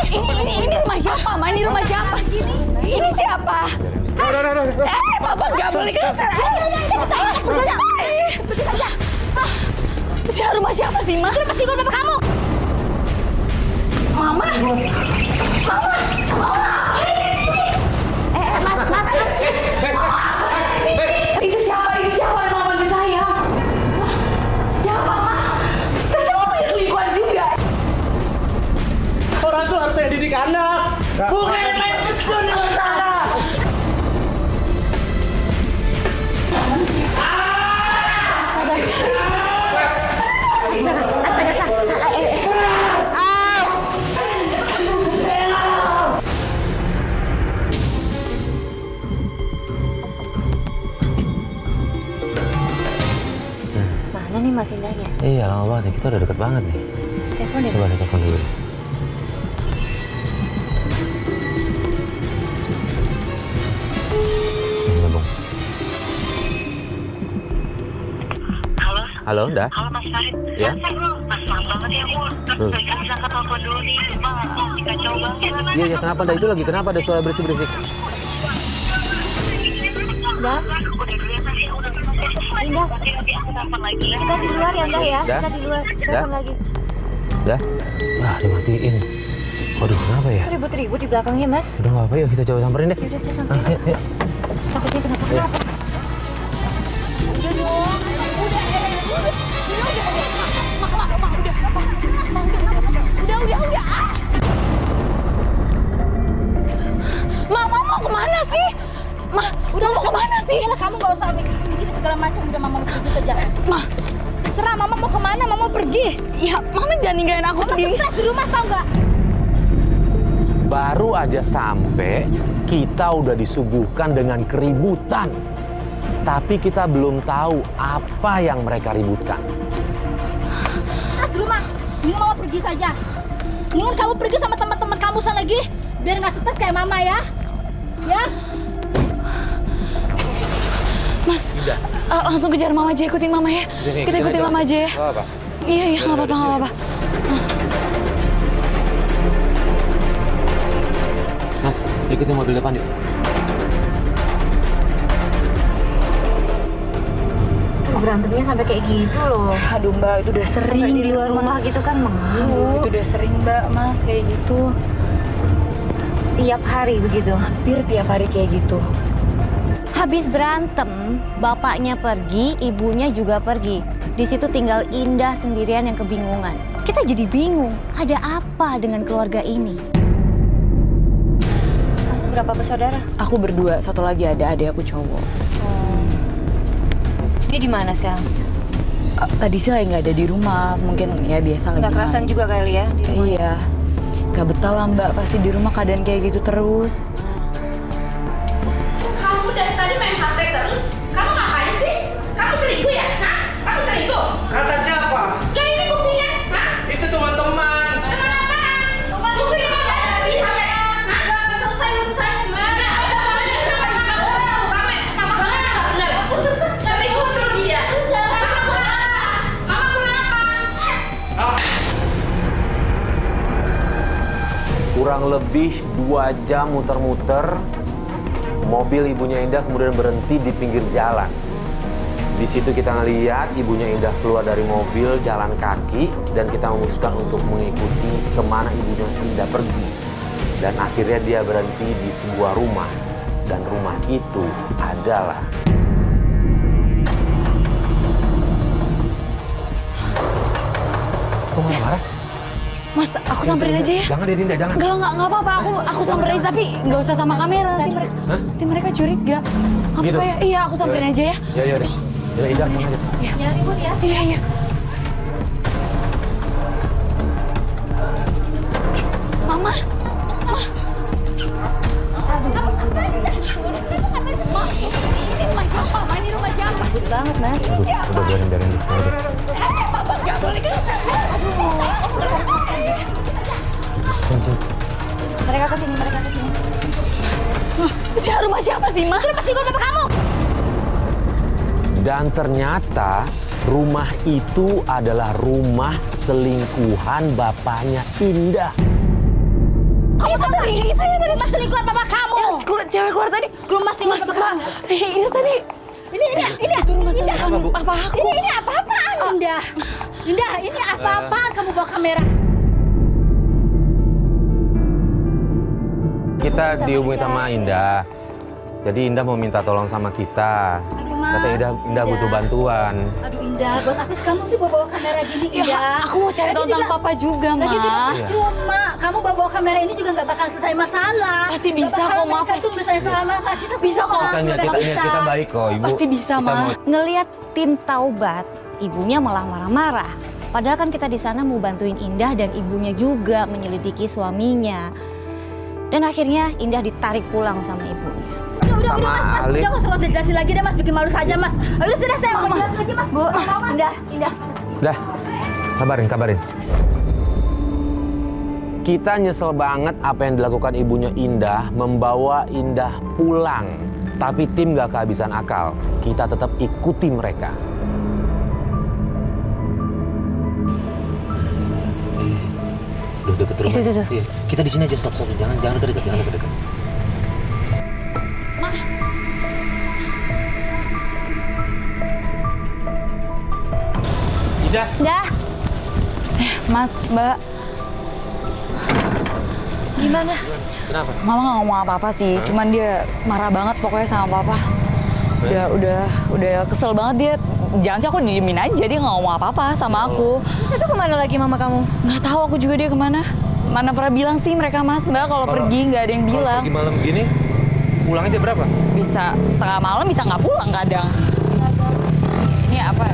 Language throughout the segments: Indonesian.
Ini rumah siapa, Ma? Ini rumah siapa? Ini siapa? Papa nggak boleh kasar. Rumah siapa sih, Ma? Lepas ikut bapak kamu. Mama. Mas. Itu siapa yang mau panggil saya? Siapa, Ma? Kan kamu punya selingkuhan juga. Orang tuh harus saya didik anak. Bukan main betul dengan sana. Mana nih Mas Indahnya? Iya, lama banget nih. Kita udah deket banget nih. Telepon deh. Coba kita telepon dulu. Iya, Bang. Halo, Nda? Halo Mas Farid. Ya? Mas maaf banget ya, Bu. Terus saya bisa ke telepon dulu nih. Lagi kacau banget. Iya, kenapa Nda? Itu lagi kenapa ada suara berisik-berisik? Dah. Udah dulu ya, Mas. Udah. Indah. Nanti aku telepon lagi ya. Kita di luar ya, Dah ya. Dah. Kita di luar. Telepon lagi. Dah? Wah, dimatiin. Waduh, kenapa ya? Ribut-ribut di belakangnya, Mas. Udah nggak apa, yuk kita coba samperin deh. Udah, kita sampai. Ayo. Takutnya kenapa? Ayo. Udah dong. Udah. Mama mau kemana sih? Udah mau kemana sih? Udah, kamu gak usah mikir segala macam. Udah Mama mau pergi saja. Terserah Mama mau kemana, Mama mau pergi. Ya, Mama jangan ninggalin aku Mama sendiri. stres di rumah, tau gak? Baru aja sampai, kita udah disuguhkan dengan keributan. Tapi kita belum tahu apa yang mereka ributkan. Stres di rumah. Mending Mama pergi saja. Mendingan kamu pergi sama teman-teman kamu sana lagi. Biar gak stres kayak Mama ya. Ya? Mas, langsung kejar Mama aja, ikutin Mama ya. Kita ikutin Mama aja ya. Apa? Iya, nggak apa-apa. Mas, ikutin mobil depan yuk. Berantemnya sampai kayak gitu loh. Aduh Mbak, itu udah sering. Sampai di luar rumah gitu kan Aduh, mengeluh. itu udah sering Mbak, Mas, kayak gitu. Tiap hari begitu. Hampir tiap hari kayak gitu. Habis berantem, bapaknya pergi, ibunya juga pergi. Di situ tinggal Indah sendirian yang kebingungan. Kita jadi bingung, ada apa dengan keluarga ini? Kamu berapa bersaudara? Aku berdua, satu lagi ada adik aku cowok. Dia di mana sekarang? Tadi sih lagi nggak ada di rumah, mungkin ya biasa lagi Nggak kerasan main. juga kali ya di rumah. Iya, nggak betah lah Mbak, pasti di rumah keadaan kayak gitu terus. Kamu dari tadi main HP terus? Kamu ngapain sih? Kamu selingkuh ya? Hah? Kamu selingkuh? Kata siapa? Lah ini buktinya? Hah? Itu teman-teman. Teman apaan? Buktinya kok nggak ada di HP? Hah? Nggak selesai urusannya, Mbak. Nah, ada orangnya kenapa kamu tahu? Kamu nggak benar. Selingkuh terus dia. Mama kurang apa? Kurang lebih 2 jam muter-muter, mobil ibunya Indah kemudian berhenti di pinggir jalan. Di situ kita ngeliat ibunya Indah keluar dari mobil, jalan kaki, dan kita memutuskan untuk mengikuti kemana ibunya Indah pergi. Dan akhirnya dia berhenti di sebuah rumah, dan rumah itu adalah... Kok marah-marah? Mas, aku samperin aja ya. Jangan deh Dinda, jangan. Nggak apa-apa. Aku samperin, tapi nggak usah sama kamera. Nanti mereka curiga. Apa Gitu? ya? Iya, aku samperin aja ya. Ya deh. Ya Indah, sama aja. Jangan ribut ya. Iya. Mama. Ma, ini rumah siapa? Ma, ini rumah siapa? Banget, Mas. Udah biarin gitu aja. Papa nggak boleh kasar. Mereka kesini. Rumah siapa sih, Ma? Lepas ikut bapak kamu. Dan ternyata rumah itu adalah rumah selingkuhan bapaknya Indah. Kamu tuh sendiri itu ya tadi. Mas selingkuhan papa kamu. Cewek keluar tadi. Rumah selingkuhan papa kamu. Itu tadi. Ini Indah. Apa aku? Ini apa-apaan Indah? Indah, ini apa-apaan kamu bawa kamera? Kita dihubungi sama Indah. Jadi Indah mau minta tolong sama kita. Mas. Kata Indah butuh bantuan. Aduh Indah, buat apa sih kamu sih bawa kamera gini Indah? Aku mau cari tahu tentang papa juga, Ma. Lagi juga cuma kamu bawa kamera ini juga nggak bakal selesai masalah. Pasti bisa kok, Ma. Itu selesai sama kita Bisa kok. semua. Kita baik kok, Ibu. Pasti bisa, Kita Ma. mau- Ngeliat tim taubat, ibunya malah marah-marah. Padahal kan kita di sana mau bantuin Indah dan ibunya juga menyelidiki suaminya. Dan akhirnya Indah ditarik pulang sama ibunya. Udah Sama Mas, Alif. udah nggak usah jelasin lagi deh Mas, bikin malu saja Mas. Ayo sudah saya nggak jelasin lagi Mas. Bu, Indah. Dah, kabarin. Kita nyesel banget apa yang dilakukan ibunya Indah, membawa Indah pulang. Tapi tim gak kehabisan akal. Kita tetap ikuti mereka. Udah deket rumah. Itu. Iya. Kita di sini aja stop. Jangan dekat. Dah, Mas, Mbak. gimana? Kenapa? Mama nggak ngomong apa-apa sih, cuman dia marah banget pokoknya sama papa. Udah kesel banget dia. Jangan sih aku diemin aja, dia nggak ngomong apa-apa sama aku. Itu kemana lagi mama kamu? Nggak tahu aku juga dia kemana. Mana pernah bilang sih mereka Mas, Mbak kalau pergi nggak ada yang bilang. Kalau pergi malam gini, pulangnya jam berapa? Bisa tengah malam, bisa nggak pulang kadang. Ini apa?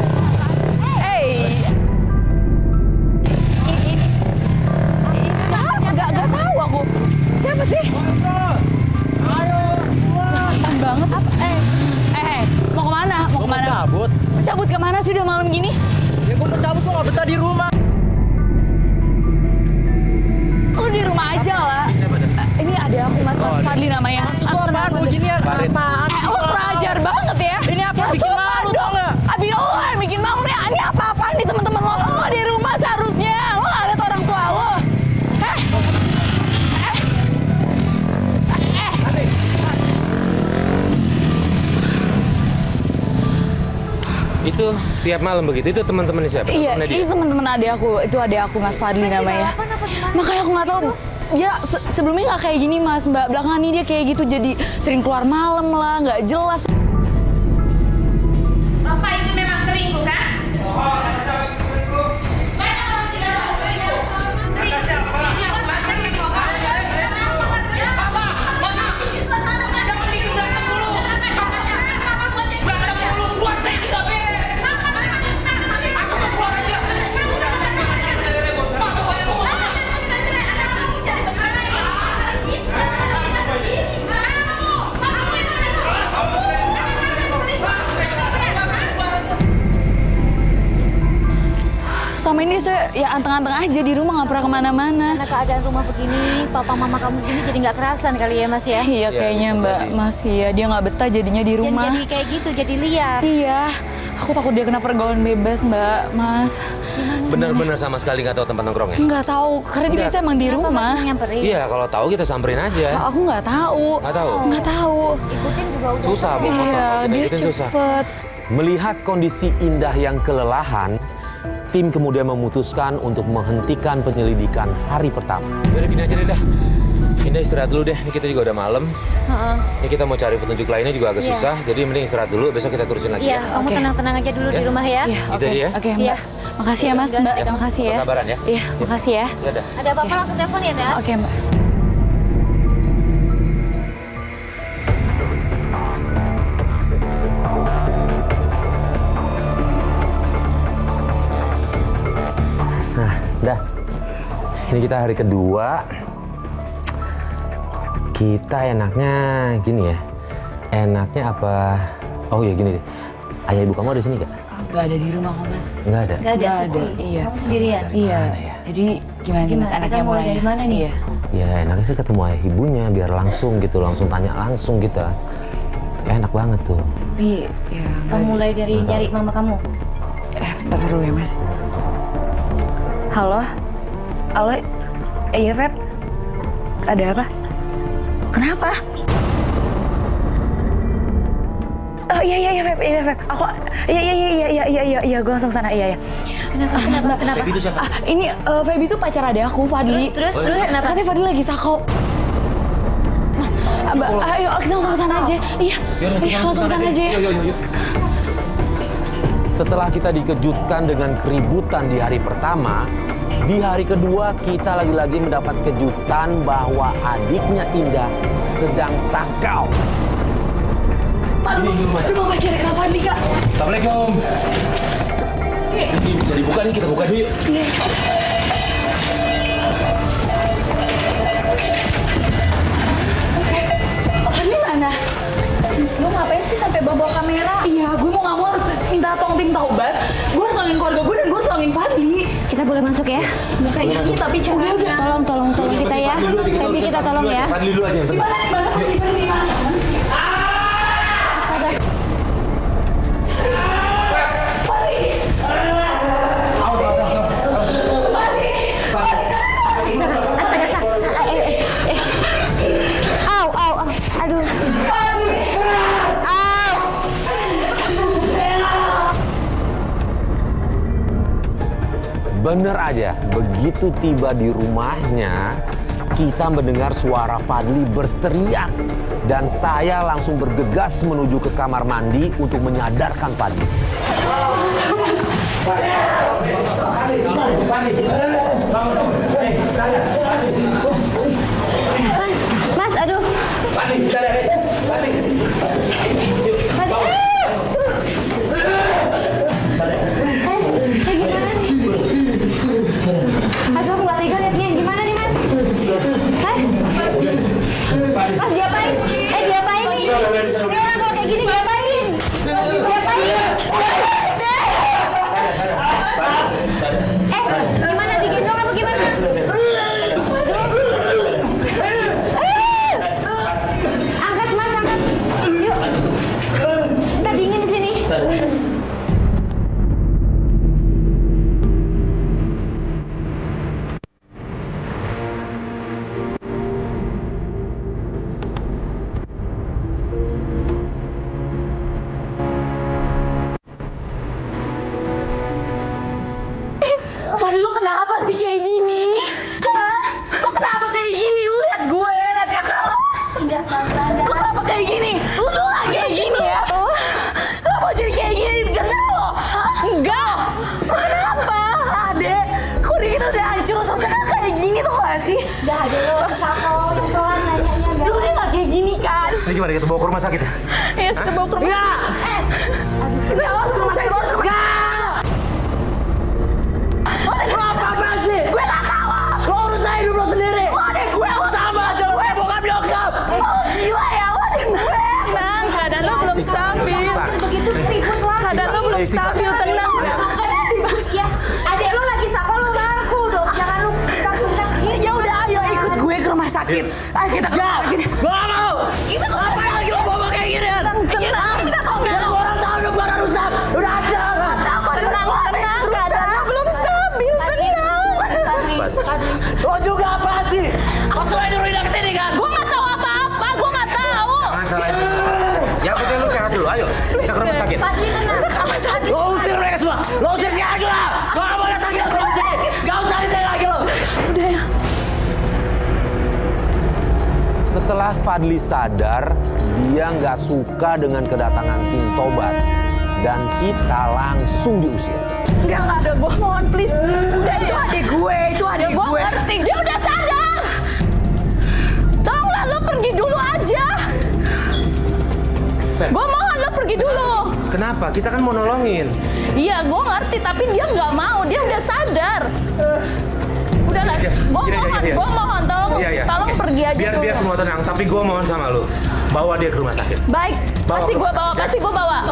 Nggak tahu aku. Siapa sih? Kesan banget. Mau kemana? Mau kemana? Cabut. Cabut kemana sih udah malam gini? Ya gue mau cabut, gue gak betah di rumah. Lu di rumah aja lah. Ini ada aku Mas Fadli namanya. Itu apaan? Beginian apaan? Lu kurang ajar banget ya. Ini apa? Bikin malu tau gak? Abi lo yang bikin malu nih. Ini apa-apaan nih teman-teman lo? Lo di rumah seharusnya. Lo gak liat orang tua lo. Itu tiap malam begitu. Itu teman-teman siapa? Iya, Temennya dia? itu teman-teman adik aku. Itu adik aku Mas Fadli namanya. Makanya aku nggak tahu. Ya sebelumnya nggak kayak gini Mas, Mbak. Belakangan ini dia kayak gitu jadi sering keluar malam lah, nggak jelas. Bapak itu memang selingkuh kan? Banyak orang tidak tahu selingkuh. Ini apa? Jangan bikin berantem dulu. Berantem dulu, buat saya ini nggak beres. Aku mau keluar aja. Mama boleh ngomong. Sama ini saya ya anteng-anteng aja di rumah, nggak pernah kemana-mana. Karena keadaan rumah begini, papa mama kamu gini jadi nggak kerasan kali ya Mas ya? Iya kayaknya bisa Mbak, jadi. Mas. Iya dia nggak betah jadinya di rumah. Jadi kayak gitu, jadi liar. Iya, aku takut dia kena pergaulan bebas Mbak, Mas. Bener-bener sama sekali gak tahu tempat nongkrongnya? Nggak tahu, karena dia biasa emang di Kenapa Mas rumah. mau nyamperin? Iya, kalau tahu kita samperin aja. Aku nggak tahu. Nggak tahu? Nggak tahu. Ikutin juga udah. Susah mau Iya, foto, dia kita susah. cepet. Melihat kondisi Indah yang kelelahan, tim kemudian memutuskan untuk menghentikan penyelidikan hari pertama. Udah gini aja deh dah. Indah istirahat dulu deh, ini kita juga udah malam. Ini kita mau cari petunjuk lainnya juga agak susah, jadi mending istirahat dulu, besok kita terusin lagi Iya, ya. kamu Oke. tenang-tenang aja dulu di rumah ya. Iya, Gitu oke. aja ya? Oke, Iya. Mbak. Makasih ya Mas, Mbak. Makasih ya. Kabaran ya? Iya, makasih ya. Ya dah. Ada apa-apa langsung telepon ya, Dah. Oke, Mbak. Nah, dah. Ini kita hari kedua. Kita enaknya gini ya. Enaknya apa? Oh ya gini deh. Ayah ibu kamu ada di sini gak? Nggak ada di rumah kok, Mas. Nggak ada. Nggak ada. Nggak ada, iya. Kamu sendirian. Iya. Jadi gimana nih Mas Gimana? anaknya Kita mulai mulai? dari mana nih? Iya. Ya enaknya sih ketemu ayah ibunya biar langsung gitu, langsung tanya langsung kita. Enak banget tuh. Tapi ya nggak Kamu mulai dari nyari mama kamu. bentar dulu ya Mas. Halo? Halo? Iya Feb? Ada apa? Kenapa? Oh iya Feb. Aku iya gue langsung sana. Iya. Kenapa? Feby itu siapa? Ini Feby itu pacar adek aku, Fadli. Terus kenapa? Katanya Fadli lagi sakau. Mas, ayo kita langsung ke sana aja. Iya, langsung ke sana aja ya. Yuk. Setelah kita dikejutkan dengan keributan di hari pertama, di hari kedua kita lagi-lagi mendapat kejutan bahwa adiknya Indah sedang sakau. Aduh, mau pacar Kak Fadli, Kak. Assalamualaikum. Ini bisa dibuka nih, kita buka dulu yuk. Iya. Fadli mana? Lu ngapain sih sampai bawa kamera? Iya, gue mau nggak mau harus minta tolong tim Taubat. Gue harus tolongin keluarga gue dan gue harus tolongin Fadli. Kita boleh masuk ya? Kayak gini tapi udah. Tolong kita ya. Feby kita tolong ya. Fadli dulu aja yang penting. Mana Fadli? Astaga. Au. Aduh. Bener aja, begitu tiba di rumahnya, kita mendengar suara Fadli berteriak. Dan saya langsung bergegas menuju ke kamar mandi untuk menyadarkan Fadli. Mas, aduh. Aduh, aku gak tega liatnya. Gimana nih, Mas? Hah? Mas, diapain? Diapain nih? Ini orang kalau kayak gini diapain? Gimana? Digendong apa gimana? Angkat, Mas, angkat. Yuk. Ntar dingin di sini. Fadli, lu kenapa sih kayak gini? Hah? Lu kenapa kayak gini? Lu liat gue, liat kakak lu. Lu kenapa kayak gini? Lu tuh gak kayak gini ya? Kenapa jadi kayak gini? Karena lo? Enggak. Kenapa? Adek, kok dia itu udah hancur suasana kayak gini tuh gak sih? Udah ada lo, sakau, pelan nanyanya. Dulu dia gak kayak gini kan? Ini gimana, kita bawa ke rumah sakit ya? Iya, kita bawa ke rumah. Enggak! Kita harus ke rumah sakit, harus ke rumah sakit. Lo apa-apaan sih? Gue gak tahu. Lo urus aja hidup lo sendiri. Lo adek gue, lo sama aja. Gue bokap nyokap. Lo gila ya, lo adek gue. Tenang, keadaan lo belum stabil. Begitu ribut lah. Keadaan lo belum stabil, tenang. Ya, adek lo lagi sakau, lo rangkul dong. Jangan lu bentak-bentak. Ya udah, ayo ikut gue ke rumah sakit. Ayo kita ke rumah sakit. Gue gak mau. Kita ke rumah sakit. Ngapain lagi lo bawa kayak gini ya? Tenang, kita kok gak mau. Orang tahu hidup gue udah rusak. Udah hancur. Tenang, keadaan lo belum stabil. Tenang. Lo juga apa sih? Lo selain Nurida kesini kan? Gue gak tahu apa-apa. Gue gak tahu. Jangan salahin. Yang penting lu sehat dulu, ayo. Kita ke rumah sakit. Fadli tenang. Lo usir mereka semua. Lo usir dia aja lah. Gue gak mau datang ke rumah sakit. Gak usah di sini lagi lo. Udah ya. Setelah Fadli sadar, dia nggak suka dengan kedatangan tim Tobat. Dan kita langsung diusir. Enggak ada, gue mohon please. Udah itu adik gue, gue ngerti. Dia udah sadar. Tolonglah lo pergi dulu aja. Gue mohon lo pergi dulu. Kenapa? Kita kan mau nolongin. Iya, gue ngerti, tapi dia nggak mau. Dia udah sadar. Udahlah, gue mohon, tolong pergi aja dulu. Biar semua tenang, tapi gue mohon sama lu. Bawa dia ke rumah sakit. Baik, pasti gue bawa.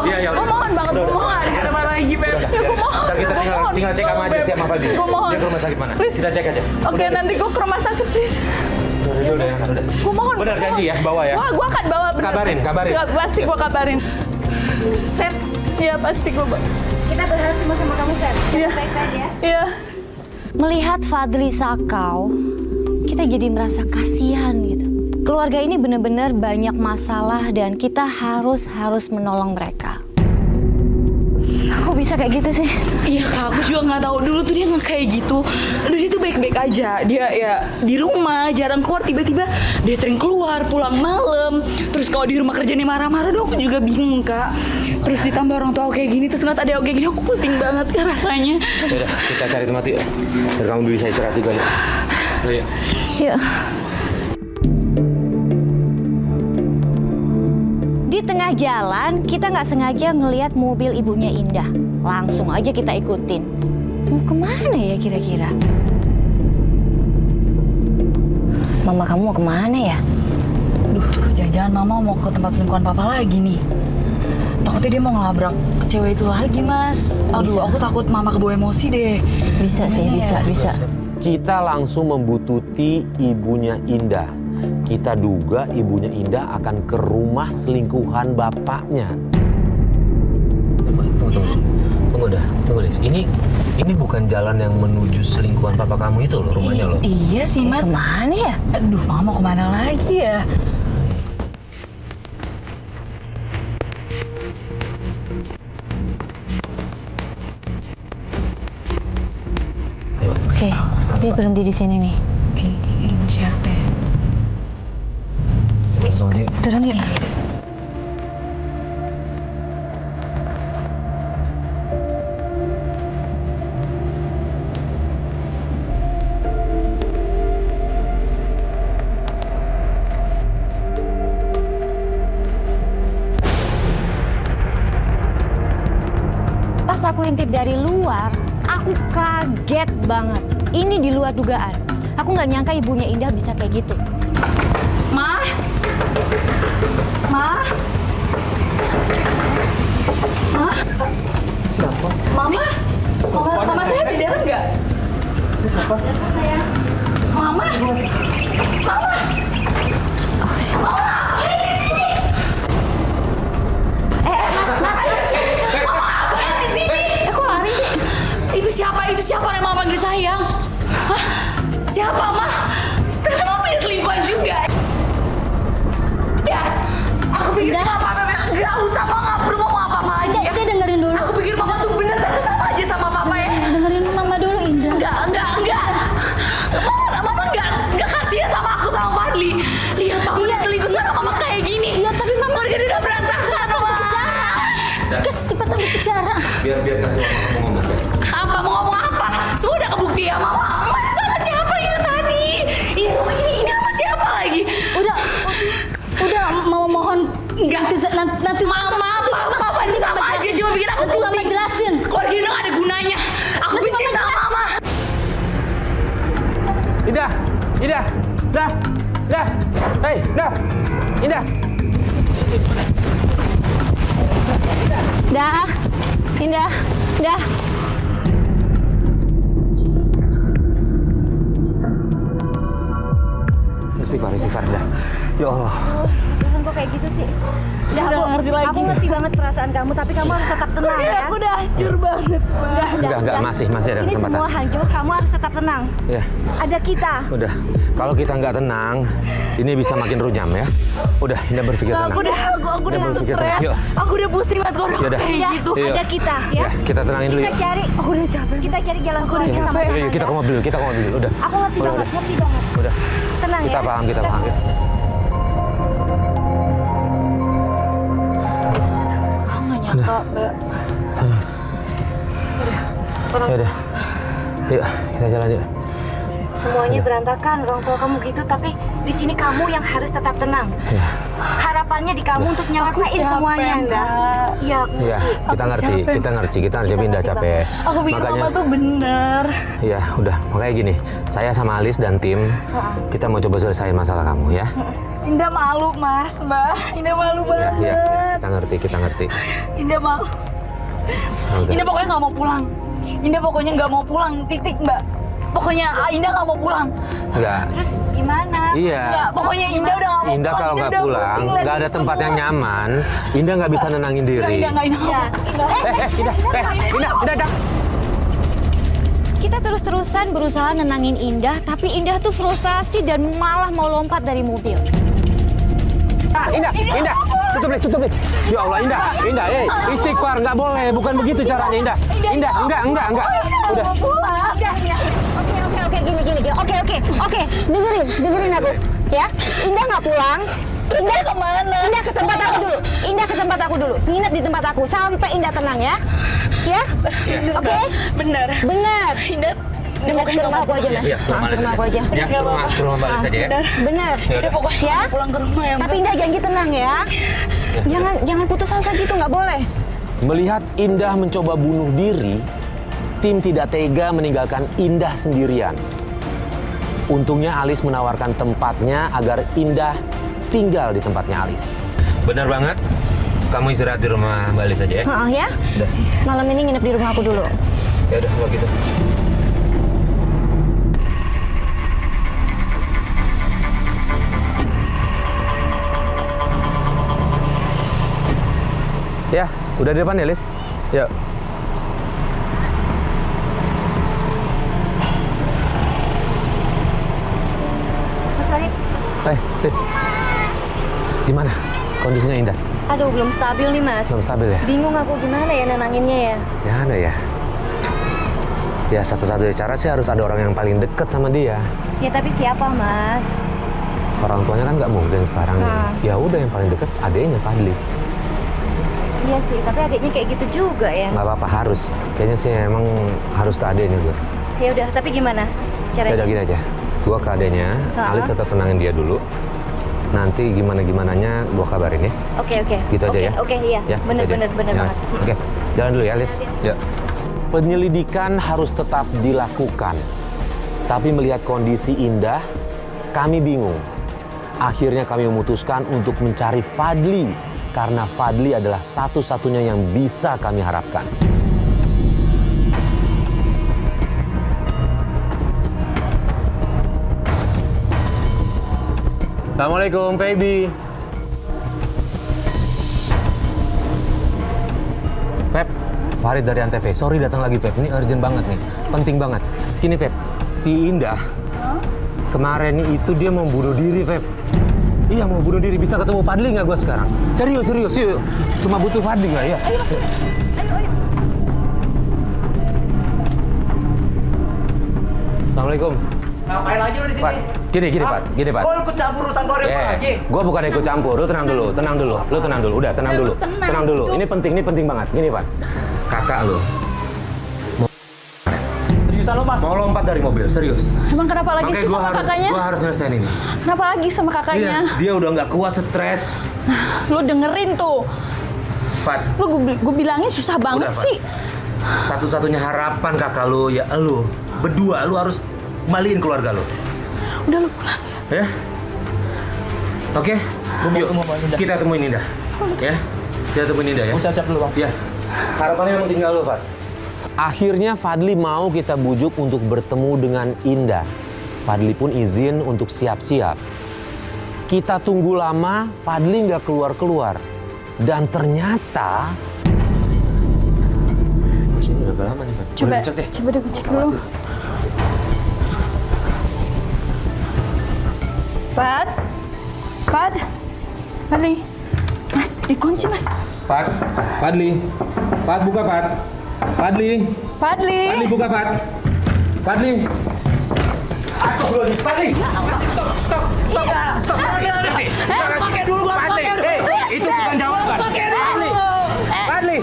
Iya, Gue mohon banget, gue mohon. Ada mana lagi, Beb? Gue mohon. Ntar kita tinggal cek sama aja siapa Fadli. Gue mohon. Dia ke rumah sakit mana? Please. Kita cek aja. Oke, nanti gue ke rumah sakit, please. Udah. Gue mohon. Benar janji ya, bawa ya. Gue akan bawa. Bener. Kabarin. Nggak, pasti gue kabarin. Feb, Iya, pasti gue bawa. kita berharap semua sama kamu, Feb. Iya. Baik-baik ya. Iya. Melihat Fadli sakau, kita jadi merasa kasihan gitu. Keluarga ini benar-benar banyak masalah dan kita harus menolong mereka. Kok bisa kayak gitu sih? Iya Kak, aku juga nggak tahu. Dulu tuh dia nggak kayak gitu. Dulu dia tuh baik-baik aja. Dia ya di rumah, jarang keluar. Tiba-tiba dia sering keluar, pulang malam. Terus kalau di rumah kerjanya marah-marah, aku juga bingung Kak. Terus ditambah orang tua kayak gini, terus ngeliat ada kayak gini, aku pusing banget kan rasanya. Yaudah, kita cari tempat yuk. Biar kamu bisa istirahat juga nih. Yuk. Yuk. Di tengah jalan, kita nggak sengaja ngelihat mobil ibunya Indah. Langsung aja kita ikutin. Mau kemana ya kira-kira? Mama kamu mau kemana ya? Duh, jangan-jangan mama mau ke tempat selingkuhan papa lagi nih. Takutnya dia mau ngelabrak cewek itu lagi, Mas. Aduh, Bisa. aku takut mama kebawa emosi deh. Bisa sih, bisa. Kita langsung membututi ibunya Indah. Kita duga ibunya Indah akan ke rumah selingkuhan bapaknya. Tunggu Lis. Ini bukan jalan yang menuju selingkuhan papa kamu itu loh, rumahnya loh. Iya sih, Mas. Kemana ya? Aduh, mama mau kemana lagi ya? Oke, dia berhenti di sini nih. Ini siapa ya? Turun yuk. Pas aku intip dari luar, aku kaget banget. Ini di luar dugaan. Aku nggak nyangka ibunya Indah bisa kayak gitu. Ma? Ma? Ma? Mama? Mama saya di dalam nggak? Siapa saya? Mama? Mama? Kok lari sih? Itu siapa yang mama panggil sayang? Hah? Siapa, Ma? Ternyata mama punya selingkuhan juga. Ya, aku pikir Indah. mama nggak usah, Ma, nggak perlu ngomong apa-apa lagi ya. Indah, dengerin dulu. Aku pikir mama tuh bener sama aja sama papa ya. Dengerin mama dulu, Indah. Enggak. Mama enggak kasihan sama aku sama Fadli. Lihat papa udah selingkuh sama mama kayak gini. Iya, tapi mama keluarga dia udah berantakan, Ma. Cepetan berbicara. Biar kasih waktu kamu ngomong ya. Apa mau ngomong apa? Semua udah kebukti ya, Mama. Mama sama siapa itu tadi? Ini rumah siapa lagi? Udah, mama mohon. Enggak. Nanti Papa ini sama aja cuma bikin aku Nanti mama pusing. jelasin. Keluarga ini nggak ada gunanya. Aku Nanti benci mama sama Mama. Indah. Hei, Indah. Indah. Istighfar dah. Ya Allah. Jangan kok kayak gitu sih. Aku ngerti banget perasaan kamu, tapi kamu harus tetap tenang ya. Aku udah hancur banget. Enggak, masih ada Ini kesempatan. semua hancur, kamu harus tetap tenang. Ya, Ada kita. udah. Kalau kita nggak tenang, ini bisa makin runyam ya. Udah, Indah berpikir tenang. Aku udah Indah berpikir stres. tenang. Yuk. Aku udah pusing banget kalau Yaudah. kayak Ya, gitu. Yuk. ada kita ya. Ya, kita tenangin dulu Kita ya. cari. Aku udah capek. Kita cari jalan keluar sama-sama. Yuk, kita ke mobil, Udah. Aku ngerti Udah. banget. Udah. Tenang Kita ya. paham. Ya. Nyangka, Mbak. Yaudah. Yuk, kita jalan yuk. Semuanya berantakan, orang tua kamu gitu, tapi di sini kamu yang harus tetap tenang. Ya. Harapannya di kamu untuk nyelesain semuanya, Indah. Iya, aku Iya, kita ngerti, kita ngerti Indah capek. Aku pikir Mama tuh bener. Iya, udah. Makanya gini, saya sama Alis dan tim, kita mau coba selesaiin masalah kamu ya. Indah malu, Mas, Mbak. Indah malu banget. Iya, kita ngerti. Indah malu. Udah. Indah pokoknya nggak mau pulang. Indah pokoknya nggak mau pulang, titik, Mbak. Pokoknya Indah nggak mau pulang. Enggak. Terus gimana? Iya. Nggak, pokoknya Indah udah nggak mau Indah pulang. kalau nggak udah pulang, pusing nggak ada liat tempat semua. yang nyaman, Indah nggak bisa nenangin diri. Nggak, Indah. Indah. Kita terus-terusan berusaha nenangin Indah, tapi Indah tuh frustasi dan malah mau lompat dari mobil. Indah, tutup please. Ya Allah, Indah, istighfar, nggak boleh, bukan begitu caranya, Indah, enggak. Udah. Oke, gini. Oke, dengerin aku, ya. Indah nggak pulang. Indah kemana? Indah ke tempat aku dulu. Nginep di tempat aku sampai Indah tenang ya. Ya? Oke? Bener. Indah ke rumah aku aja, Mas. Iya, ke rumah aku aja. Ya, ke rumah Mbak Alis aja ya. Bener. Yaudah. Ya? Pulang ke rumah ya. Tapi Indah janji tenang ya. Jangan putus asa gitu, nggak boleh. Melihat Indah mencoba bunuh diri, tim tidak tega meninggalkan Indah sendirian. Untungnya Alis menawarkan tempatnya agar Indah tinggal di tempatnya Alis. Benar banget. Kamu istirahat di rumah Mbak Alis aja ya. Ya? Udah. Malam ini nginep di rumah aku dulu. Ya udah kalau gitu. Ya, udah di depan ya, Lis? Yuk. Mas Farid. Lis. Gimana kondisinya Indah? Aduh, belum stabil nih, Mas. Belum stabil ya? Bingung aku gimana ya nenanginnya ya. Ya ada ya. Ya satu-satunya cara sih harus ada orang yang paling deket sama dia. Ya tapi siapa, Mas? Orang tuanya kan nggak mungkin sekarang. Ya udah yang paling deket adiknya Fadli. Iya sih, tapi adiknya kayak gitu juga ya. Nggak apa-apa, harus. Kayaknya sih emang harus ke adiknya gue. Ya udah, tapi gimana Ya caranya? udah gini aja. Gua ke adiknya, Alis tetap tenangin dia dulu. Nanti gimana-gimananya gua kabarin ya. Oke. Gitu aja ya? Oke, iya. Ya, Bener gitu aja. banget. Oke, jalan dulu ya, Alis. Ya. Penyelidikan harus tetap dilakukan. Tapi melihat kondisi Indah, kami bingung. Akhirnya kami memutuskan untuk mencari Fadli. Karena Fadli adalah satu-satunya yang bisa kami harapkan. Assalamualaikum, baby. Pep, Farid dari Antv. Sorry datang lagi, Pep. Ini urgent banget nih. Penting banget. Gini, Pep. Si Indah, kemarin itu dia mau bunuh diri, Pep. Iya, mau bunuh diri. Bisa ketemu Fadli nggak gue sekarang? Serius. Yuk. Cuma butuh Fadli nggak ya? Ayo. Assalamualaikum. Ngapain lagi lu di sini? Pak, gini, Pak. Kok ikut campur urusan keluarga gua lagi? Gue bukan ikut campur. Lu tenang dulu. Lu tenang dulu. Ini penting banget. Gini, Pak. Kakak lu Seriusan lu, Mas? Mau lompat dari mobil, serius. Emang kenapa lagi Makanya sih sama kakaknya? gue harus nyelesain ini. Kenapa lagi sama kakaknya? Iya, dia udah nggak kuat, stres. Lu dengerin tuh. Fat, Lu bilangin susah banget Udah, Fat. sih. Satu-satunya harapan kakak lu ya lu. Berdua lu harus kembaliin keluarga lu. Udah lu pulang. Ya? Oke? Yuk, kita temuin Indah. Ya? Kita temuin Indah ya. Gua siap-siap dulu, Bang. Ya. Harapannya emang tinggal lu, Fat. Akhirnya Fadli mau kita bujuk untuk bertemu dengan Indah. Fadli pun izin untuk siap-siap. Kita tunggu lama, Fadli nggak keluar-keluar. Dan ternyata... Sini udah lama nih, Fat. Coba Boleh dicek deh. gue cek dulu. Fadli. Mas, dikunci, Mas. Fadli. Fat, buka, Fat. Fadli, buka, Fat. Fadli. Astagfirullahaladzim, Fadli. Stop. Pakai dulu, Fadli. Itu bukan jawaban. Fadli.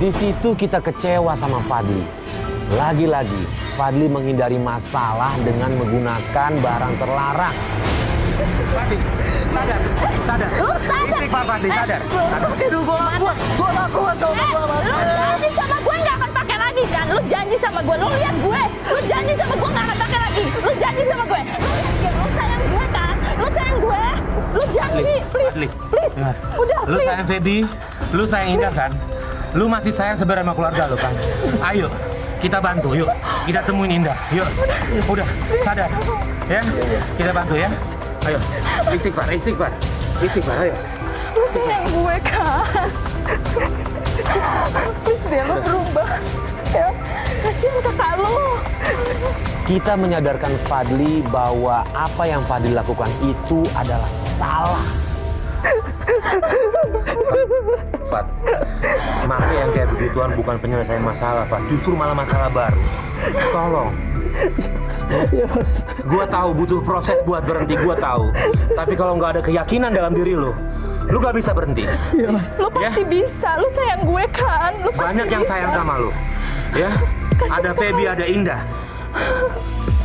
Di situ kita kecewa sama Fadli. Lagi-lagi, Fadli menghindari masalah dengan menggunakan barang terlarang. Fadli, sadar. Istighfar, Fadli, sadar. Pakai dulu, gue gak kuat. Lu janji sama gue nggak akan pakai lagi kan? Lu janji sama gue, lu lihat gue. Lu janji sama gue nggak akan pakai lagi. Lu janji sama gue. Lu sayang gue kan? Lu sayang gue. Lu janji, Fadli. please. Udah, Lu please. sayang Feby, lu sayang Indah kan? Lu masih sayang sebenarnya sama keluarga lu kan? Ayo, kita bantu, yuk. Kita temuin Indah, yuk. Udah, sadar. Ya, kita bantu ya. Ayo, istighfar, ayo. Lu sayang gue kan? Please deh, lu berubah. Ya. Kita menyadarkan Fadli bahwa apa yang Fadli lakukan itu adalah salah. Fad, make yang kayak begituan bukan penyelesaian masalah, Fad. Justru malah masalah baru. Tolong. Gua tahu butuh proses buat berhenti, gua tahu. Tapi kalau nggak ada keyakinan dalam diri lu nggak bisa berhenti. Lu pasti bisa, lu sayang gue kan. Lu pasti Banyak yang bisa. sayang sama lu. Ya, ada Feby, ada Indah.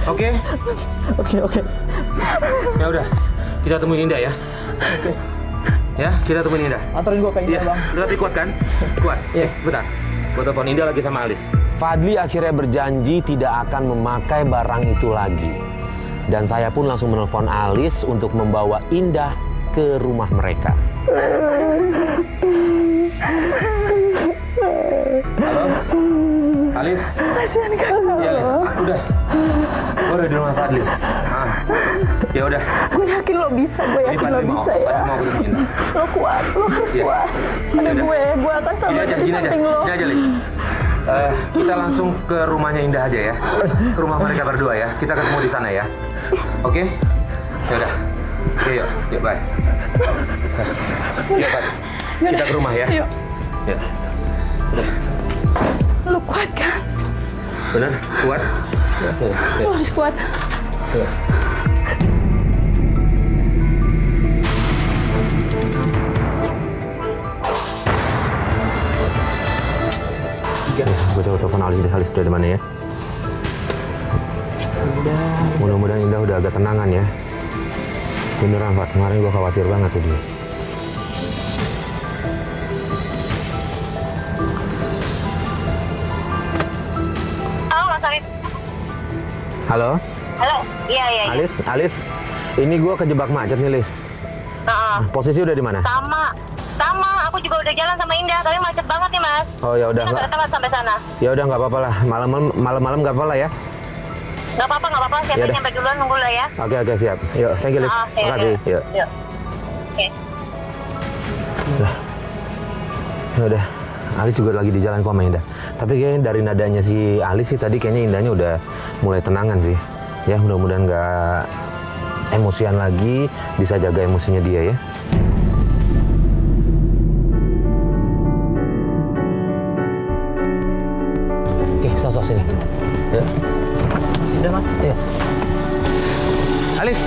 Oke? Oke. Ya udah, kita temuin Indah ya. Ya, kita temuin Indah. Anterin gua ke Indah, Iya, Bang. lu tapi kuat kan? Kuat. Bentar. Gua telepon Indah lagi sama Alis. Fadli akhirnya berjanji tidak akan memakai barang itu lagi. Dan saya pun langsung menelpon Alis untuk membawa Indah ke rumah mereka. Halo? Alis? Kasihan kamu. Iya, Alis. Udah. Gua udah di rumah Fadli. Ya udah. Gue yakin lo bisa, gue Ini yakin lo Fadli mau. bisa ya. Fadli mau ketemu Indah. Lo kuat, lo harus Iya. kuat. Ada Yaudah. gue akan selalu Gini aja, di samping lo. Gini aja, Lis. Kita langsung ke rumahnya Indah aja ya. Ke rumah mereka berdua ya. Kita ketemu di sana ya. Oke? Ya udah. Oke, yuk, bye. Yuk, Fadli. Kita ke rumah ya. Yuk. Ya. Lo kuat kan? Bener? Kuat? Lo harus kuat. Gue coba telepon Alis deh. Alis udah di mana ya? Mudah-mudahan Indah udah agak tenangan ya. Beneran, Pak. Kemarin gue khawatir banget tuh dia. Halo Mas Arif. Halo? Halo. Iya. Alis? Ini gue kejebak macet nih, Lis. Posisi udah di mana? Sama. Aku juga udah jalan sama Indah, tapi macet banget nih Mas. Oh ya udah, Nggak nggak. ada tempat sampai sana. Ya udah nggak apa-apa lah. Malam-malam nggak apa-apa lah ya. Nggak apa-apa. Siapa Yaudah. yang nyampe duluan nunggu lah ya. Oke, siap. Yuk, thank you, Lis. Oke. Makasih. Yuk. Oke. Ya udah. Alis juga lagi di jalan kok sama Indah. Tapi kayaknya dari nadanya si Alis sih tadi kayaknya Indahnya udah mulai tenangan sih. Ya mudah-mudahan nggak emosian lagi, bisa jaga emosinya dia ya. Oke, sosok sini. Ya. Sini Mas. Ayo. Alis.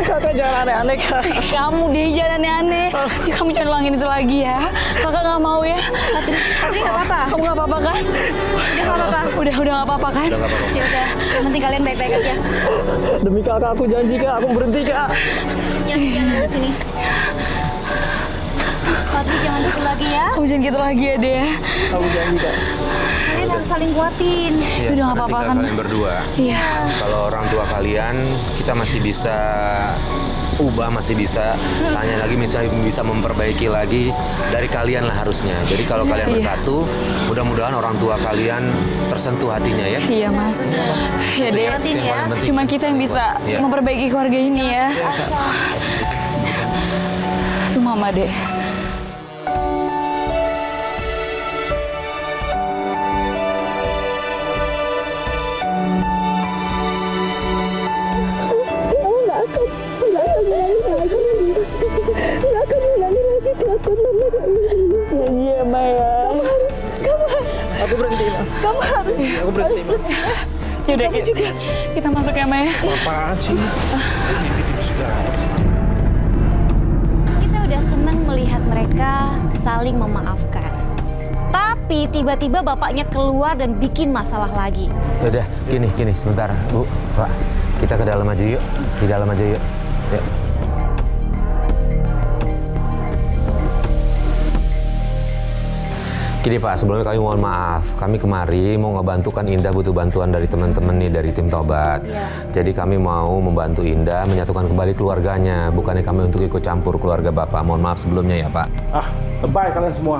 Kakak jangan aneh-aneh, Kak. Kamu deh jangan aneh-aneh. Kamu jangan ulangin itu lagi ya. Kakak nggak mau ya. Tapi nggak apa-apa. Kamu nggak apa-apa kan? Udah nggak apa-apa. Udah nggak apa-apa kan? Udah nggak apa-apa. Ya udah. Yang penting kalian baik-baik aja. Demi kakak aku janji Kak, aku berhenti Kak. Jangan sini. Fadli jangan gitu lagi ya. Kamu jangan gitu lagi ya deh. Aku janji Kak. Kalian harus saling kuatin. Ya, Udah nggak apa-apa kan? kalian berdua. Iya. Kalau orang tua kalian, kita masih bisa ubah, masih bisa tanya lagi, misalnya bisa memperbaiki lagi dari kalian lah harusnya. Jadi kalau kalian bersatu, mudah-mudahan orang tua kalian tersentuh hatinya ya. Iya mas. Ya deh. Itu yang paling penting. Cuma kita yang bisa Iya. memperbaiki keluarga ini ya. Tuh mama deh. Iya, Maya. Aku berhenti Ma. Kamu harus Aku berhenti Ma. Yaudah kita masuk ya Maya. Apaan sih? Kita udah senang melihat mereka saling memaafkan. Tapi tiba-tiba bapaknya keluar dan bikin masalah lagi. Yaudah, gini, sebentar. Bu, Pak, kita ke dalam aja yuk. Di dalam aja yuk. Yuk. Gini Pak, sebelumnya kami mohon maaf. Kami kemari mau ngebantu kan Indah butuh bantuan dari teman-teman nih dari tim Tobat. Jadi kami mau membantu Indah menyatukan kembali keluarganya. Bukannya kami untuk ikut campur keluarga Bapak. Mohon maaf sebelumnya ya Pak. Ah, lebay kalian semua.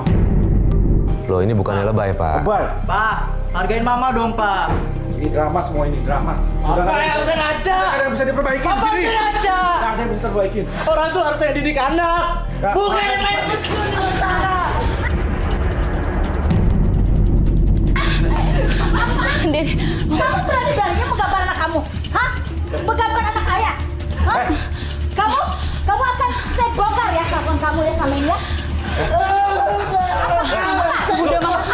Loh ini bukannya lebay Pak. Lebay. Pak, hargain mama dong Pak. Ini drama semua ini, drama. Udah Apa yang sengaja? Gak ada yang bisa diperbaiki di Apa sini. sengaja? Gak ada yang bisa diperbaikin. Orang tuh harusnya didik anak. Nggak. Bukan yang main betul dengan Sarah. Dede, kamu berani-beraninya menggambar anak kamu? Hah? Menggambar anak saya? Hah? Kamu akan saya bongkar ya kelakuan kamu ya sama ini ya? Udah, Mama,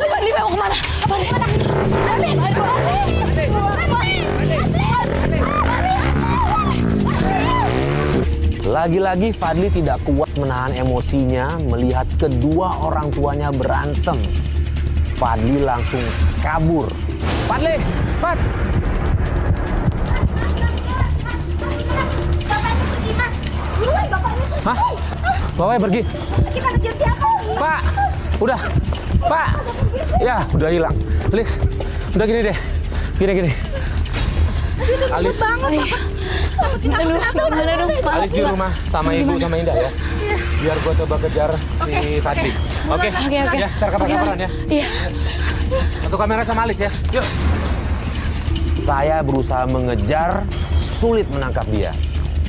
Fadli mau kemana? Lagi-lagi Fadli tidak kuat menahan emosinya melihat kedua orang tuanya berantem. Fadli langsung kabur. Fadli, Fad! Hah? Bapaknya pergi? Kita kejar siapa? Pak! Udah! Pak! Ya, udah hilang. Lis, udah gini deh. Gini. Alis. Alis di rumah sama ibu sama Indah ya. Biar gua coba kejar si Fadli. Oke? Ya, ntar kabar-kabaran ya. Iya. Satu kamera sama Alis ya. Yuk. Saya berusaha mengejar, sulit menangkap dia.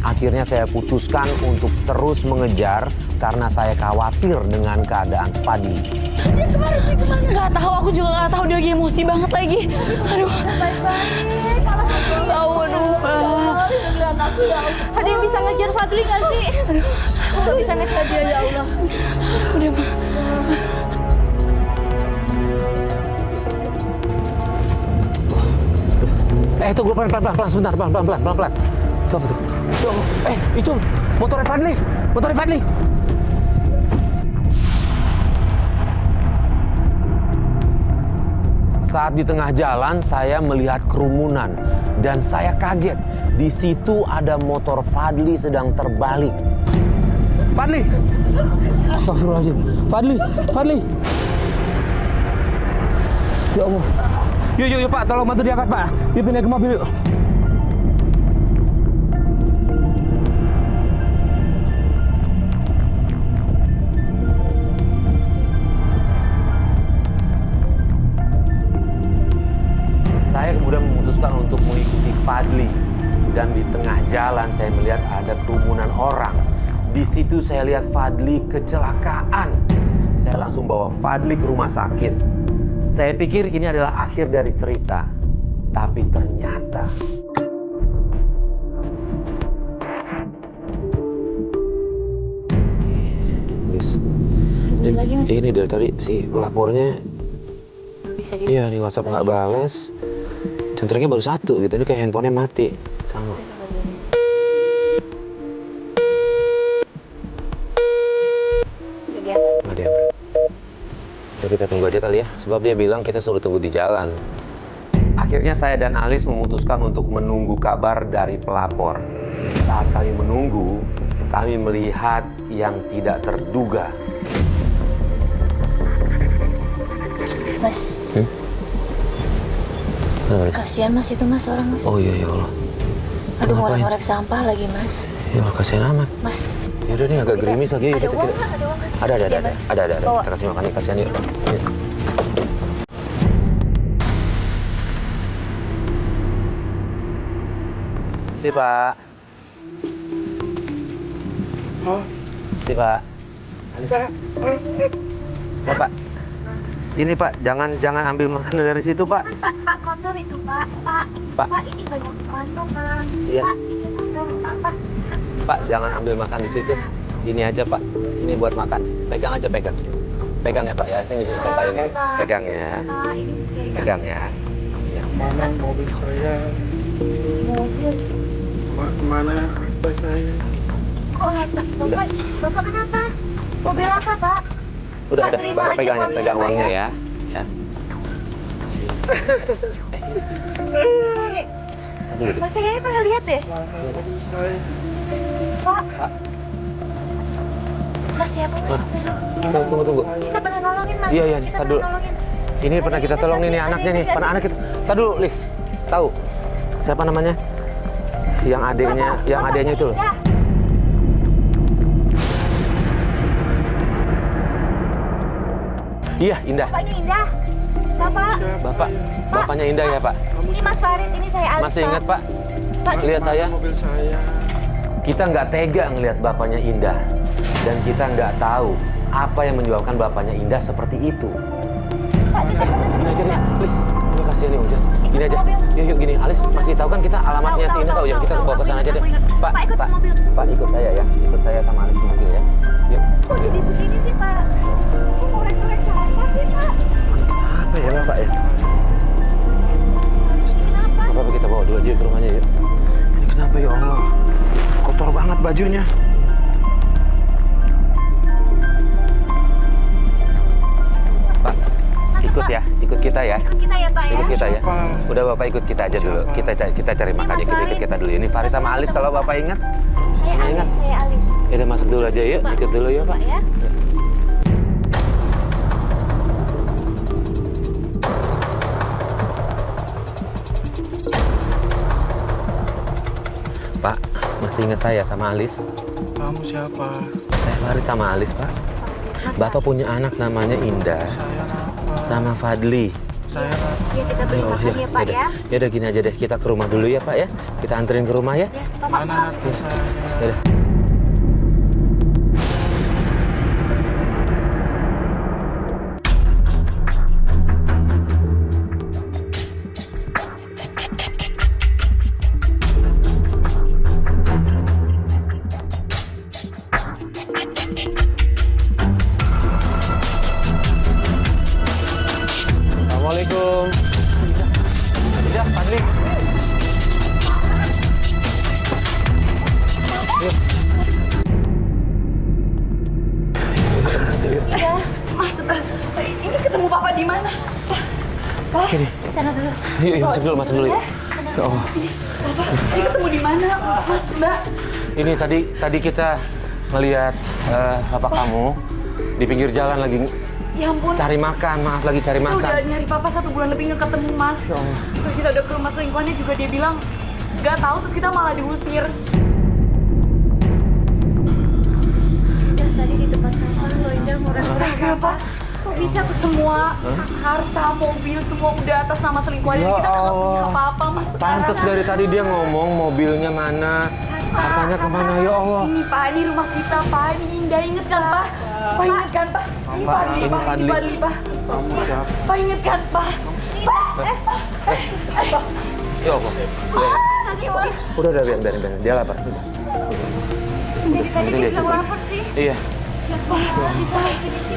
Akhirnya saya putuskan untuk terus mengejar karena saya khawatir dengan keadaan Fadli. Dia kemana sih? Nggak tahu, aku juga nggak tahu, dia lagi emosi banget lagi. Aduh. Tahu, aduh. Ada yang bisa ngejar Fadli nggak sih? Aduh, bisa ngejar dia ya Allah. Udah, Ma. Tunggu pelan-pelan, sebentar, pelan-pelan. Itu apa tuh? Itu motornya Fadli. Saat di tengah jalan, saya melihat kerumunan dan saya kaget. Di situ ada motor Fadli sedang terbalik. Fadli! Astagfirullahaladzim. Fadli! Ya Allah. Yuk, Pak, tolong bantu diangkat, Pak. Yuk pindah ke mobil, yuk. Saya kemudian memutuskan untuk mengikuti Fadli. Dan di tengah jalan saya melihat ada kerumunan orang. Di situ saya lihat Fadli kecelakaan. Saya langsung bawa Fadli ke rumah sakit. Saya pikir ini adalah akhir dari cerita. Tapi ternyata... Ini dari tadi si pelapornya... Iya, di WhatsApp nggak bales. Centernya baru satu gitu, ini kayak handphonenya mati. Sama. Nggak diangkat. Jadi kita tunggu aja kali ya, sebab dia bilang kita suruh tunggu di jalan. Akhirnya saya dan Alis memutuskan untuk menunggu kabar dari pelapor. Saat kami menunggu, kami melihat yang tidak terduga. Mas. Kasihan Mas itu Mas orang Mas. Oh iya ya Allah. Aduh, ngorek-ngorek sampah lagi Mas. Ya Allah, kasihan amat. Mas. Yaudah nih agak gerimis lagi. Ada uang nggak? Ada uang kasih. Ada. Bawa. Kita kasih makan nih, kasihan yuk. Si Pak. Si Pak. Pak. Ini Pak, jangan ambil makanan dari situ Pak. Pak, kotor itu Pak. Pak, ini banyak kandungan. Iya. Pak. Pak, jangan ambil makan di situ. Ini aja Pak, ini buat makan. Pegang aja, pegang. Pegang ya Pak ya, ini bisa saya payungin. Pegang ya. Pegang ya. Mana mobil saya? Mobil. Mana harta saya? Oh, Bapak kenapa? Mobil apa Pak? Udah, Pak, terima Bapak aja pegang uangnya, pegang Pak, uangnya ya. ya. Mas kayaknya pernah lihat deh. Pak. Mas siapa Mas? Tunggu. Kita pernah nolongin Mas. Iya, Kita tar dulu. pernah nolongin. Ini pernah kita tolong nih anaknya nih, anak kita. Tar dulu, Lis. Tahu siapa namanya? Yang adeknya itu loh. Iya, Indah. Bapaknya Indah. Bapak, Bapaknya Indah ya, Pak? ini Mas Farid, ini saya Alis. Masih ingat, Pak? Pak, Lihat saya. Mobil saya. Kita nggak tega ngelihat bapaknya Indah. Dan kita nggak tahu apa yang menyebabkan bapaknya Indah seperti itu. Pak, Gini aja deh, please. Ini kasihan nih, Ujang. Gini aja. Yuk, gini. Alis masih tahu kan kita alamatnya si Indah, ya. Kita bawa ke sana aja deh. Pak, Pak, ikut saya ya. Ikut saya sama Alis ke mobil ya. Yuk. kok jadi begini sih, Pak? Kok ngorek-ngorek apa sih, Pak? Apa ya, Bapak ya? Kenapa? Bapak, kita bawa dulu aja ke rumahnya, yuk. Ini kenapa ya Allah? Kotor banget bajunya. Pak, ikut ya, ikut kita ya. Ikut kita ya, Pak ya? Ikut kita ya. Siapa? Udah Bapak ikut kita aja dulu. Kita cari makan ya. Kita ikut kita dulu. Ini Faris sama Alis kalau Bapak ingat. Saya Ingat. Alis, saya Alis. Ya udah masuk dulu aja yuk. Ikut dulu ya, Pak. Pak ya? Pak, masih ingat saya sama Alis? Kamu siapa? Saya Faris sama Alis, Pak. Bapak punya anak namanya Indah Saya apa? sama Fadli. Saya apa? Ya, kita beli makan ya, Pak ya? Ya udah gini aja deh. Kita ke rumah dulu ya, Pak ya. Kita anterin ke rumah ya. Mana hati saya? Ya udah. Assalamualaikum. Indah, Fadli. Yuk. Iya, Mas. Ini ketemu Papa di mana? Sini. Sana dulu. Yuk, masuk dulu, masuk dulu. Ya Allah. Papa, ini ketemu di mana, Mas, Mbak? Ini tadi kita ngelihat bapak kamu di pinggir jalan lagi Ya ampun. cari makan. Maaf, lagi cari Kita udah makan. nyari Papa 1 bulan lebih nggak ketemu, Mas. Ya Allah. Terus kita udah ke rumah selingkuhannya juga dia bilang nggak tahu, terus kita malah diusir. Indah tadi di tempat sampah lo, Indah ngorek-ngorek Kenapa? Kok bisa semua harta, mobil, semua udah atas nama selingkuhannya? Ya Kita nggak punya Allah. apa-apa, Mas. Pantes Sekarang. dari tadi dia ngomong mobilnya mana, hartanya kemana, ya Allah. Ini Pak, ini rumah kita, Pak. Ini Indah, inget kan, Pak? Pak, inget kan, Pak? Ini Pak, Fadli, ini Pak. Ini Fadli. Fadli, Pak. Kamu siapa? Pak, inget kan, Pak? Pak, Pak. Ya Allah. Gimana? Udah, biarin. Dia lapar. Udah. Jadi tadi Penting dia dia bilang situ. lapar sih. Iya.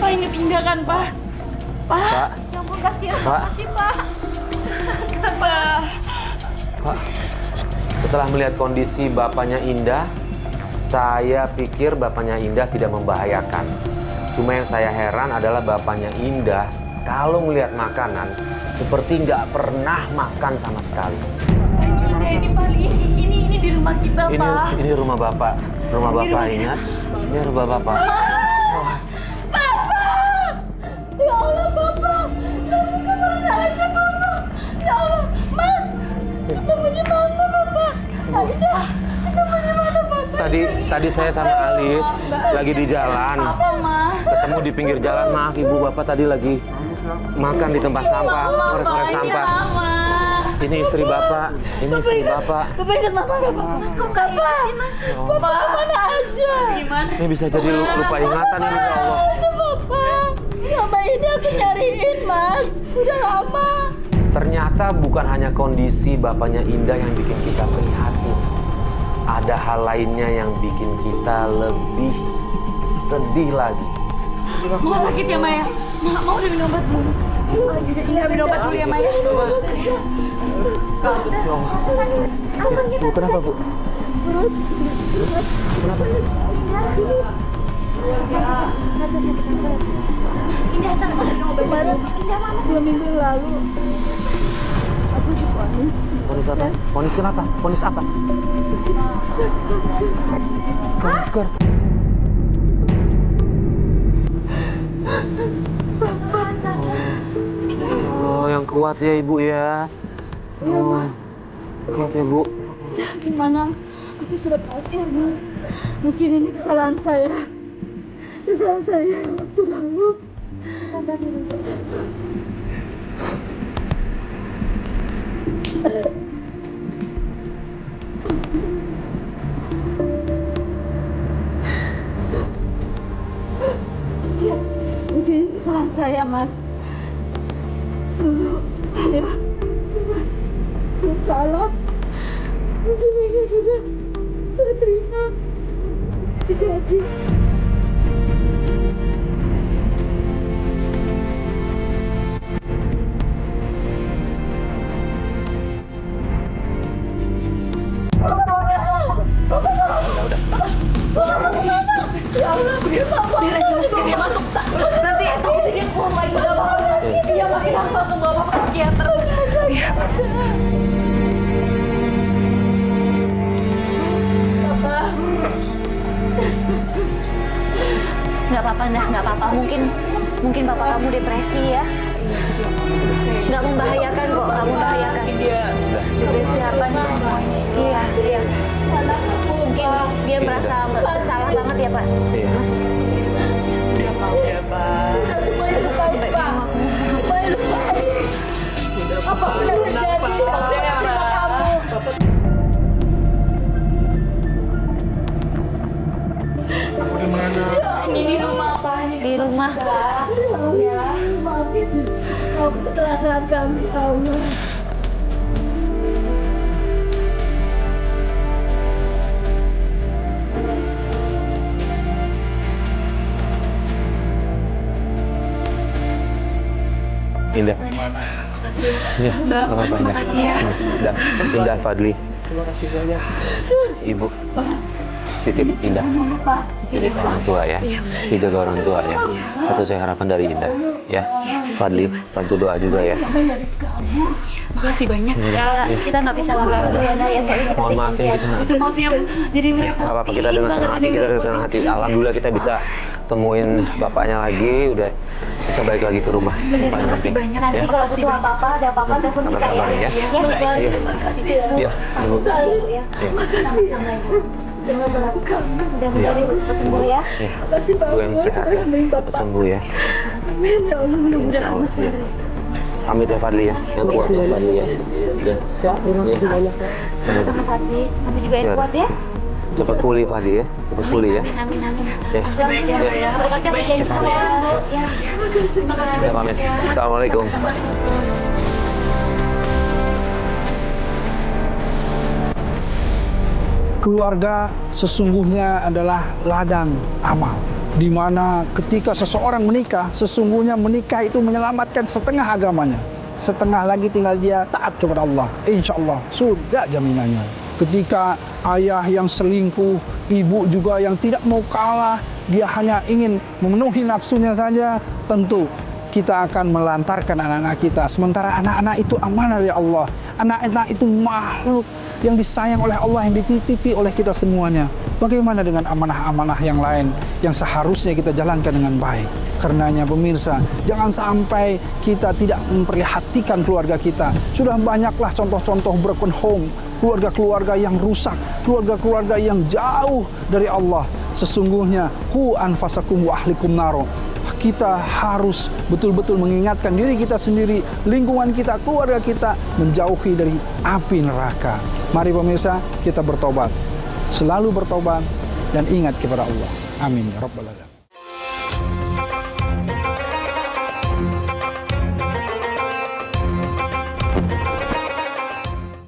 Pak, inget Indah kan, Pak? Pak, Pak, Ya ampun, kasihan Pak. makasih, Pak. Pak. Pak. Setelah melihat kondisi bapaknya Indah, saya pikir bapaknya Indah tidak membahayakan. Cuma yang saya heran adalah bapaknya Indah kalau melihat makanan seperti nggak pernah makan sama sekali. Pak, ini Indah, ini Pak. Ini di rumah kita, Pak. Ini rumah bapak. Rumah bapak, ingat? Ini rumah bapak. Ya Allah, Papa. Kamu kemana aja, Papa? Ya Allah, Mas. Ketemu di mana, Papa? Indah, ketemu di mana, Papa? Tadi saya sama Alis lagi di jalan. Apa, Ma? Ketemu di pinggir jalan. Maaf ibu, bapak tadi lagi makan di tempat sampah, ngorek-ngorek sampah. Ini istri bapak. Ini istri bapak. Bapak ingat nama Bapak? Mas, kok kayak sih, Mas? Bapak kemana aja? Gimana? Ini bisa jadi lupa ingatan ini, ya Allah. Aja, Bapak. Selama ini aku nyariin, Mas. Udah lama. Ternyata bukan hanya kondisi bapaknya Indah yang bikin kita prihatin. Ada hal lainnya yang bikin kita lebih sedih lagi. Mau sakit ya, Maya? Mau udah minum obat belum? Ini minum obat dulu ya, Maya. Bu, kenapa, Bu? Kenapa? Kata sakit apa? Indah tak minum obat baru. Indah mama 2 minggu yang lalu aku divonis. Vonis apa? Vonis kenapa? Vonis apa? Kanker. Oh, yang kuat ya Ibu ya. Oh, kuat ya Bu. Gimana? Aku sudah pasrah, Mas. Mungkin ini kesalahan saya. Kesalahan saya yang waktu lalu. Tante Mungkin salah saya, Mas. Dulu saya salah. Mungkin ini sudah saya terima. Jadi Nanti takut dia pulang lagi. Dia makin langsung bawa ke psikiater. Nggak apa-apa, Ndah, nggak apa-apa. Mungkin papa kamu depresi ya. Nggak membahayakan kok, nggak membahayakan. Depresi apa nih semuanya? Iya. Mungkin dia merasa bersalah banget ya, Pak. Iya. Mas, Udah Pak, udah Pak. semuanya lupa. Semuanya lupa. Apa udah terjadi? Terima kamu. Ini rumah Pak. di rumah. Ya, maafin. Kamu kesalahan kami, ya Allah. Indah. Ya, nggak apa-apa Indah. Indah, Indah Fadli. Terima kasih banyak. Ibu, titip Indah. Titip orang tua ya. Dijaga orang tua ya. Satu saya harapkan dari Indah. Ya, Fadli, bantu doa juga ya. Makasih banyak ya. Kita nggak bisa bantu ya, Ndah, ya. Mohon maaf ya kita. Maaf ya, jadi Ya, nggak apa-apa, kita dengan senang hati, Alhamdulillah kita bisa temuin bapaknya lagi, udah bisa balik lagi ke rumah. Yang paling penting. Nanti Ya. kalau butuh apa-apa, ada apa-apa telepon Sampai kita ya. kabarin ya. Ya, Iya. Iya. Ibu. Iya. Mudah-mudahan Ibu cepat sembuh ya. Iya. Ibu yang sehat ya. Cepat sembuh ya. Amin, ya Allah. Insya Allah. Ya. Pamit ya Fadli ya. Yang kuat ya Fadli ya. Ya. Terima kasih banyak. Sama Fadli, kamu juga yang kuat ya. Cepat pulih Fadli ya. Cepat pulih ya. Amin. Ya. Ya. Semoga terjadi semua. Ya. Ya, pamit. Assalamualaikum. Keluarga sesungguhnya adalah ladang amal, di mana ketika seseorang menikah, sesungguhnya menikah itu menyelamatkan setengah agamanya, setengah lagi tinggal dia taat kepada Allah. Insya Allah surga jaminannya. Ketika ayah yang selingkuh, ibu juga yang tidak mau kalah, dia hanya ingin memenuhi nafsunya saja, tentu kita akan melantarkan anak-anak kita. Sementara anak-anak itu amanah dari Allah. Anak-anak itu makhluk yang disayang oleh Allah, yang dititipi oleh kita semuanya. Bagaimana dengan amanah-amanah yang lain yang seharusnya kita jalankan dengan baik? Karenanya pemirsa, jangan sampai kita tidak memperhatikan keluarga kita. Sudah banyaklah contoh-contoh broken home, keluarga-keluarga yang rusak, keluarga-keluarga yang jauh dari Allah. Sesungguhnya hu anfasakum wa ahlikum naro. Kita harus betul-betul mengingatkan diri kita sendiri, lingkungan kita, keluarga kita menjauhi dari api neraka. Mari pemirsa, kita bertobat. Selalu bertobat dan ingat kepada Allah. Amin ya rabbal alamin.